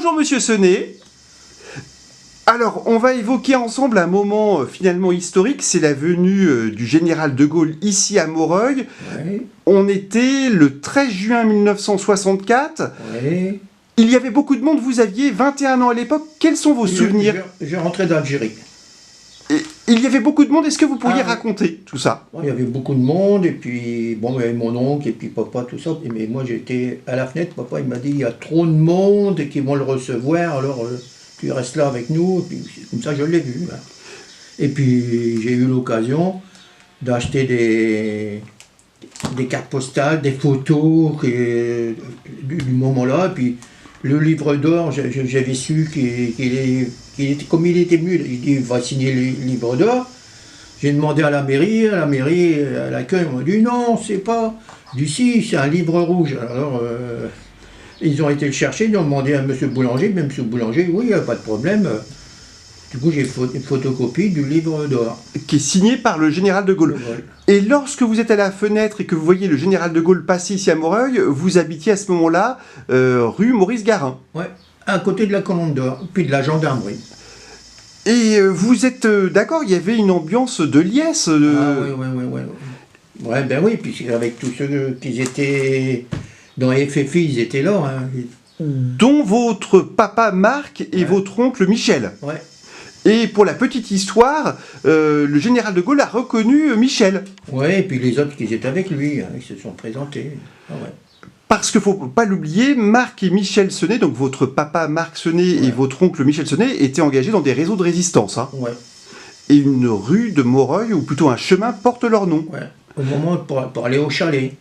Bonjour Monsieur Senet. Alors, on va évoquer ensemble un moment finalement historique, c'est la venue du général de Gaulle ici à Moreuil. Oui. On était le 13 juin 1964. Oui. Il y avait beaucoup de monde, vous aviez 21 ans à l'époque. Quels sont vos souvenirs? Je rentrais d'Algérie. Et il y avait beaucoup de monde, est-ce que vous pourriez Ah, oui. raconter tout ça? Bon, il y avait beaucoup de monde, et puis, bon, il y avait mon oncle, et puis papa, tout ça. Mais moi, j'étais à la fenêtre, papa, il m'a dit, il y a trop de monde, et qu'ils vont le recevoir, alors tu restes là avec nous, et puis c'est comme ça, je l'ai vu. Hein. Et puis, j'ai eu l'occasion d'acheter des cartes postales, des photos du moment-là, et puis le livre d'or, j'avais su qu'il était, comme il était mieux, il dit, il va signer le livre d'or. J'ai demandé à la mairie, à l'accueil, ils m'ont dit non, c'est pas d'ici, c'est un livre rouge. Alors, ils ont été le chercher, ils ont demandé à monsieur Boulanger, même monsieur Boulanger, oui, il n'y a pas de problème. Du coup, j'ai une photocopie du livre d'or. Qui est signé par le général de Gaulle. Et lorsque vous êtes à la fenêtre et que vous voyez le général de Gaulle passer ici à Moreuil, vous habitiez à ce moment-là rue Maurice Garin. Ouais, à côté de la colonne d'or, puis de la gendarmerie. Et vous êtes d'accord, il y avait une ambiance de liesse. Ah oui. Ouais, ben oui, puis avec tous ceux qui étaient dans FFI, ils étaient là. Hein. Dont votre papa Marc et votre oncle Michel. Ouais. Et pour la petite histoire, le général de Gaulle a reconnu Michel. Ouais, et puis les autres qui étaient avec lui, hein, ils se sont présentés. Ah ouais. Parce qu'il ne faut pas l'oublier, Marc et Michel Senet, donc votre papa Marc Senet et votre oncle Michel Senet, étaient engagés dans des réseaux de résistance. Hein. Ouais. Et une rue de Moreuil, ou plutôt un chemin, porte leur nom. Ouais. Au moment pour aller au chalet.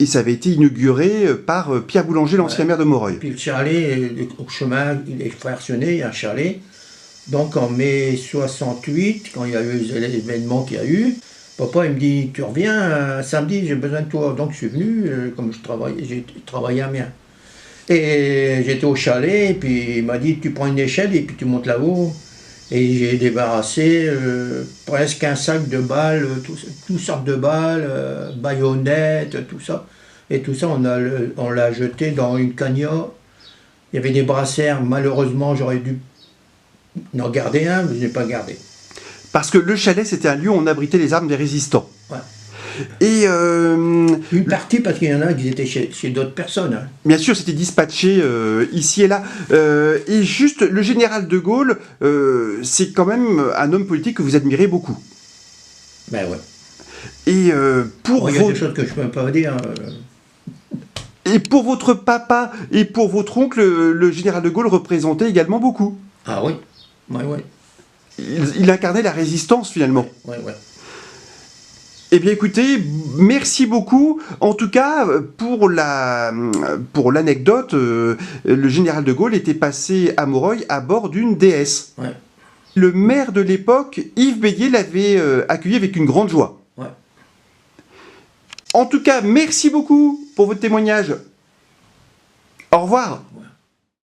Et ça avait été inauguré par Pierre Boulanger, l'ancien maire de Moreuil. Puis le chalet, au chemin, les frères Senet, il y a un chalet. Donc en mai 68, quand il y a eu l'événement qu'il y a eu, papa il me dit, tu reviens samedi, j'ai besoin de toi. Donc je suis venu, comme j'ai travaillé à Amiens. Et j'étais au chalet, et puis il m'a dit, tu prends une échelle et puis tu montes là-haut. Et j'ai débarrassé presque un sac de balles, toutes sortes de balles, baïonnettes, tout ça. Et tout ça, on l'a jeté dans une cagnotte. Il y avait des brassières, malheureusement j'aurais dû en garder un, mais je n'ai pas gardé. Parce que le chalet, c'était un lieu où on abritait les armes des résistants. Ouais. Et une partie, parce qu'il y en a qui étaient chez d'autres personnes. Hein. Bien sûr, c'était dispatché ici et là. Et juste, le général de Gaulle, c'est quand même un homme politique que vous admirez beaucoup. Ben ouais. Et il y a des choses que je ne peux pas dire. Et pour votre papa et pour votre oncle, le général de Gaulle représentait également beaucoup. Ah oui. Ouais. Il incarnait la résistance finalement. Ouais. Eh bien écoutez, merci beaucoup. En tout cas, pour l'anecdote, le général de Gaulle était passé à Moreuil à bord d'une DS. Ouais. Le maire de l'époque, Yves Bédier, l'avait accueilli avec une grande joie. Ouais. En tout cas, merci beaucoup pour votre témoignage. Au revoir. Ouais.